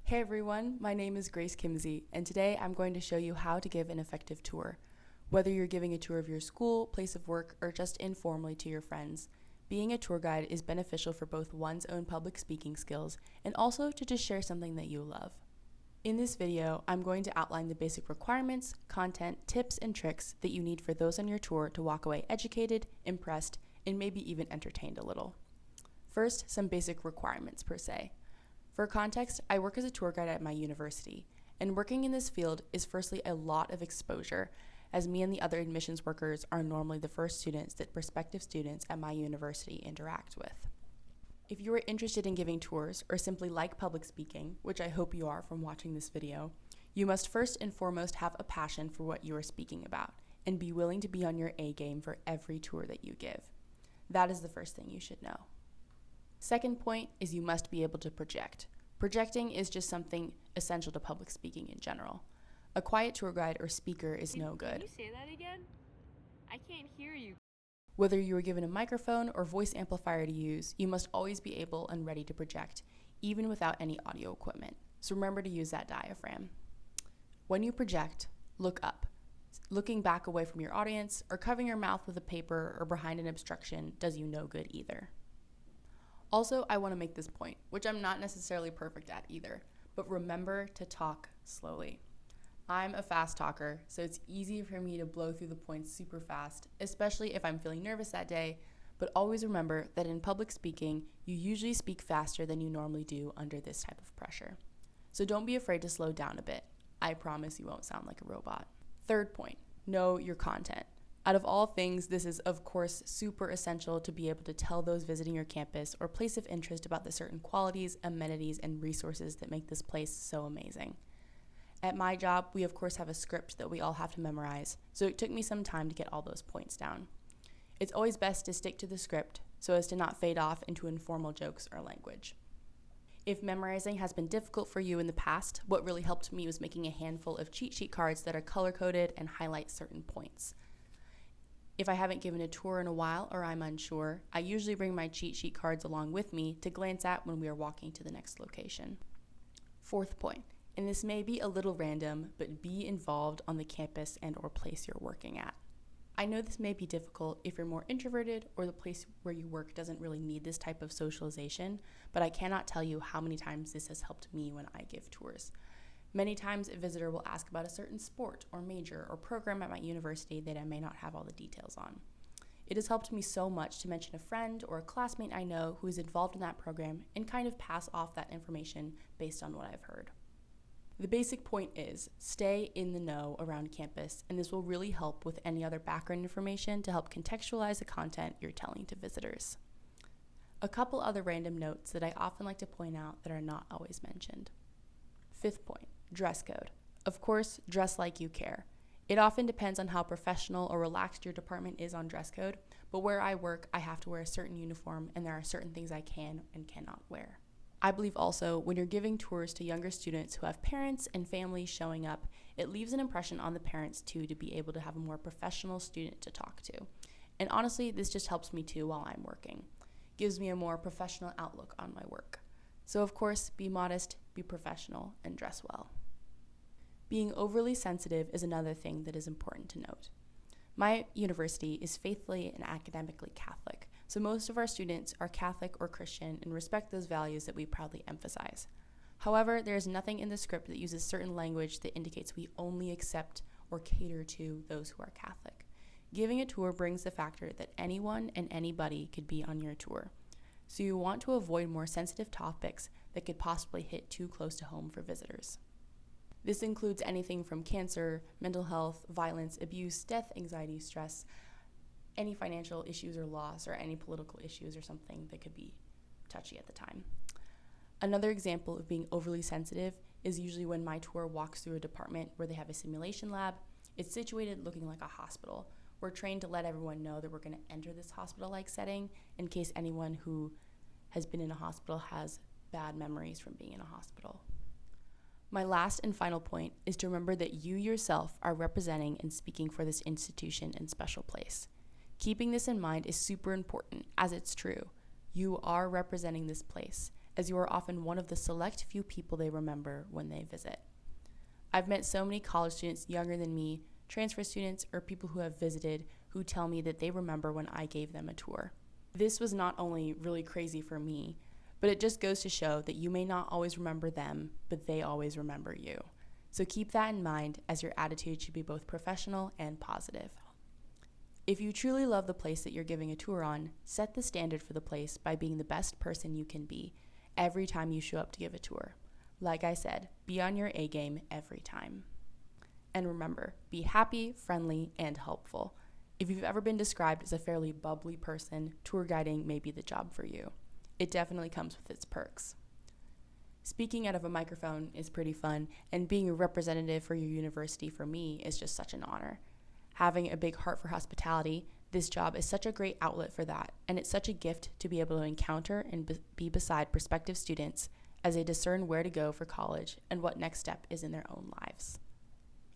Hey everyone, my name is Grace Kimzey, and today I'm going to show you how to give an effective tour. Whether you're giving a tour of your school, place of work, or just informally to your friends, being a tour guide is beneficial for both one's own public speaking skills and also to just share something that you love. In this video, I'm going to outline the basic requirements, content, tips, and tricks that you need for those on your tour to walk away educated, impressed, and maybe even entertained a little. First, some basic requirements per se. For context, I work as a tour guide at my university, and working in this field is firstly a lot of exposure, as me and the other admissions workers are normally the first students that prospective students at my university interact with. If you are interested in giving tours or simply like public speaking, which I hope you are from watching this video, you must first and foremost have a passion for what you are speaking about and be willing to be on your A game for every tour that you give. That is the first thing you should know. Second point is you must be able to project. Projecting is just something essential to public speaking in general. A quiet tour guide or speaker is no good. Can you say that again? I can't hear you. Whether you are given a microphone or voice amplifier to use, you must always be able and ready to project, even without any audio equipment. So remember to use that diaphragm. When you project, look up. Looking back away from your audience or covering your mouth with a paper or behind an obstruction does you no good either. Also, I want to make this point, which I'm not necessarily perfect at either, but remember to talk slowly. I'm a fast talker, so it's easy for me to blow through the points super fast, especially if I'm feeling nervous that day, but always remember that in public speaking, you usually speak faster than you normally do under this type of pressure. So don't be afraid to slow down a bit. I promise you won't sound like a robot. Third point, know your content. Out of all things, this is of course super essential to be able to tell those visiting your campus or place of interest about the certain qualities, amenities, and resources that make this place so amazing. At my job, we of course have a script that we all have to memorize, so it took me some time to get all those points down. It's always best to stick to the script so as to not fade off into informal jokes or language. If memorizing has been difficult for you in the past, what really helped me was making a handful of cheat sheet cards that are color-coded and highlight certain points. If I haven't given a tour in a while or I'm unsure, I usually bring my cheat sheet cards along with me to glance at when we are walking to the next location. Fourth point, and this may be a little random, but be involved on the campus and or place you're working at. I know this may be difficult if you're more introverted or the place where you work doesn't really need this type of socialization, but I cannot tell you how many times this has helped me when I give tours. Many times a visitor will ask about a certain sport or major or program at my university that I may not have all the details on. It has helped me so much to mention a friend or a classmate I know who is involved in that program and kind of pass off that information based on what I've heard. The basic point is stay in the know around campus, and this will really help with any other background information to help contextualize the content you're telling to visitors. A couple other random notes that I often like to point out that are not always mentioned. Fifth point, dress code. Of course, dress like you care. It often depends on how professional or relaxed your department is on dress code, but where I work, I have to wear a certain uniform, and there are certain things I can and cannot wear. I believe also when you're giving tours to younger students who have parents and families showing up, it leaves an impression on the parents too to be able to have a more professional student to talk to. And honestly, this just helps me too while I'm working. Gives me a more professional outlook on my work. So of course, be modest, be professional, and dress well. Being overly sensitive is another thing that is important to note. My university is faithfully and academically Catholic, so most of our students are Catholic or Christian and respect those values that we proudly emphasize. However, there is nothing in the script that uses certain language that indicates we only accept or cater to those who are Catholic. Giving a tour brings the factor that anyone and anybody could be on your tour. So you want to avoid more sensitive topics that could possibly hit too close to home for visitors. This includes anything from cancer, mental health, violence, abuse, death, anxiety, stress, any financial issues or loss, or any political issues or something that could be touchy at the time. Another example of being overly sensitive is usually when my tour walks through a department where they have a simulation lab. It's situated looking like a hospital. We're trained to let everyone know that we're going to enter this hospital-like setting in case anyone who has been in a hospital has bad memories from being in a hospital. My last and final point is to remember that you yourself are representing and speaking for this institution and special place. Keeping this in mind is super important, as it's true. You are representing this place, as you are often one of the select few people they remember when they visit. I've met so many college students younger than me, transfer students, or people who have visited who tell me that they remember when I gave them a tour. This was not only really crazy for me, but it just goes to show that you may not always remember them, but they always remember you. So keep that in mind, as your attitude should be both professional and positive. If you truly love the place that you're giving a tour on, set the standard for the place by being the best person you can be every time you show up to give a tour. Like I said, be on your A game every time. And remember, be happy, friendly, and helpful. If you've ever been described as a fairly bubbly person, tour guiding may be the job for you. It definitely comes with its perks. Speaking out of a microphone is pretty fun, and being a representative for your university for me is just such an honor. Having a big heart for hospitality, this job is such a great outlet for that, and it's such a gift to be able to encounter and be beside prospective students as they discern where to go for college and what next step is in their own lives.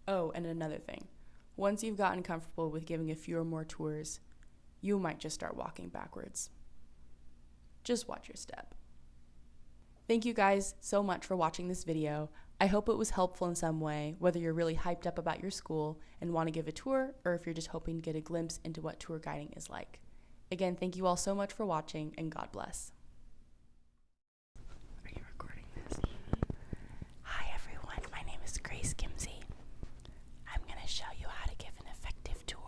Oh, and another thing. Once you've gotten comfortable with giving a few or more tours, you might just start walking backwards. Just watch your step. Thank you guys so much for watching this video. I hope it was helpful in some way, whether you're really hyped up about your school and want to give a tour, or if you're just hoping to get a glimpse into what tour guiding is like. Again, thank you all so much for watching, and God bless. Are you recording this? Hi everyone, my name is Grace Kimzey. I'm going to show you how to give an effective tour.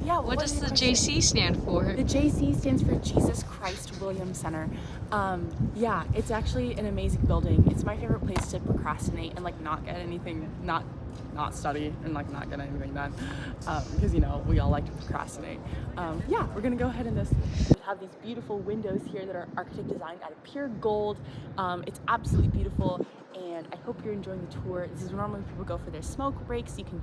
Yeah, What does the JC stand for? The JC stands for Jesus Christ Williams Center. Yeah, it's actually an amazing building. It's my favorite place to procrastinate and like not get anything, not study and like not get anything done, because you know we all like to procrastinate. Yeah, we're gonna go ahead and we have these beautiful windows here that our architect designed out of pure gold. It's absolutely beautiful, and I hope you're enjoying the tour. This is normally when people go for their smoke breaks. You can